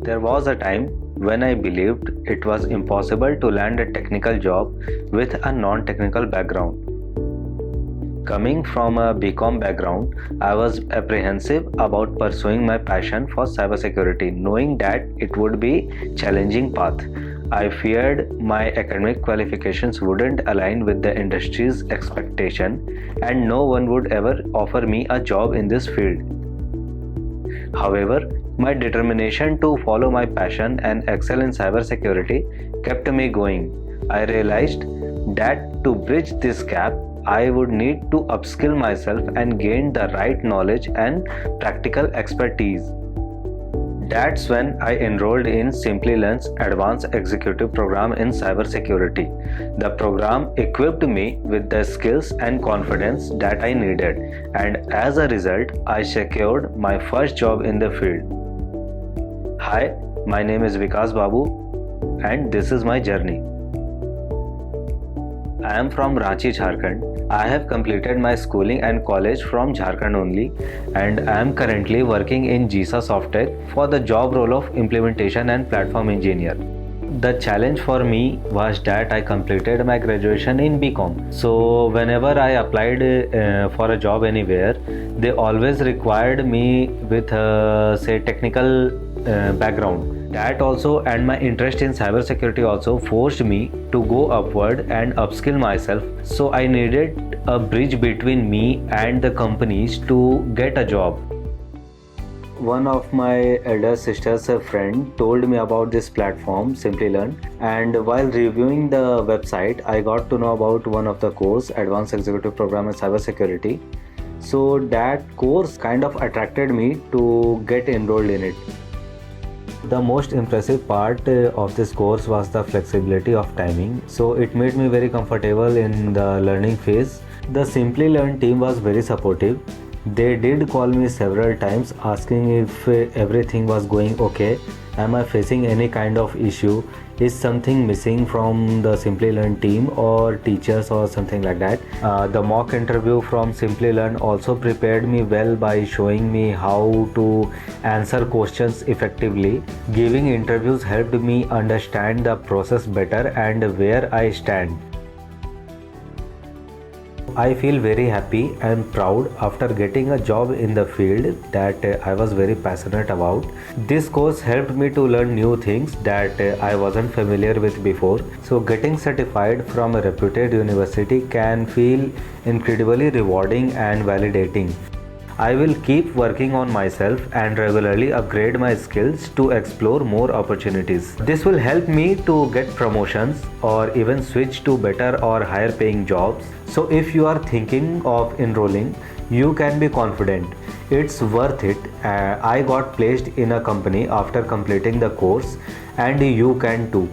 There was a time when I believed it was impossible to land a technical job with a non-technical background. Coming from a BCom background, I was apprehensive about pursuing my passion for cybersecurity, knowing that it would be a challenging path. I feared my academic qualifications wouldn't align with the industry's expectation and no one would ever offer me a job in this field. However, my determination to follow my passion and excel in cybersecurity kept me going. I realized that to bridge this gap, I would need to upskill myself and gain the right knowledge and practical expertise. That's when I enrolled in Simplilearn's Advanced Executive Program in Cybersecurity. The program equipped me with the skills and confidence that I needed, and as a result, I secured my first job in the field. Hi, my name is Vikas Babu, and this is my journey. I am from Ranchi, Jharkhand. I have completed my schooling and college from Jharkhand only, and I am currently working in JISA SoftTech for the job role of implementation and platform engineer. The challenge for me was that I completed my graduation in BCom. So whenever I applied for a job anywhere, they always required me with technical background. That also, and my interest in cybersecurity also forced me to go upward and upskill myself. So I needed a bridge between me and the companies to get a job. One of my elder sister's friend told me about this platform, Simplilearn, and while reviewing the website, I got to know about one of the course, Advanced Executive Program in Cybersecurity. So that course kind of attracted me to get enrolled in it. The most impressive part of this course was the flexibility of timing, so it made me very comfortable in the learning phase. The Simplilearn team was very supportive. They did call me several times asking if everything was going okay. Am I facing any kind of issue? Is something missing from the Simplilearn team or teachers or something like that? The mock interview from Simplilearn also prepared me well by showing me how to answer questions effectively. Giving interviews helped me understand the process better and where I stand. I feel very happy and proud after getting a job in the field that I was very passionate about. This course helped me to learn new things that I wasn't familiar with before. So getting certified from a reputed university can feel incredibly rewarding and validating. I will keep working on myself and regularly upgrade my skills to explore more opportunities. This will help me to get promotions or even switch to better or higher paying jobs. So if you are thinking of enrolling, you can be confident. It's worth it. I got placed in a company after completing the course, and you can too.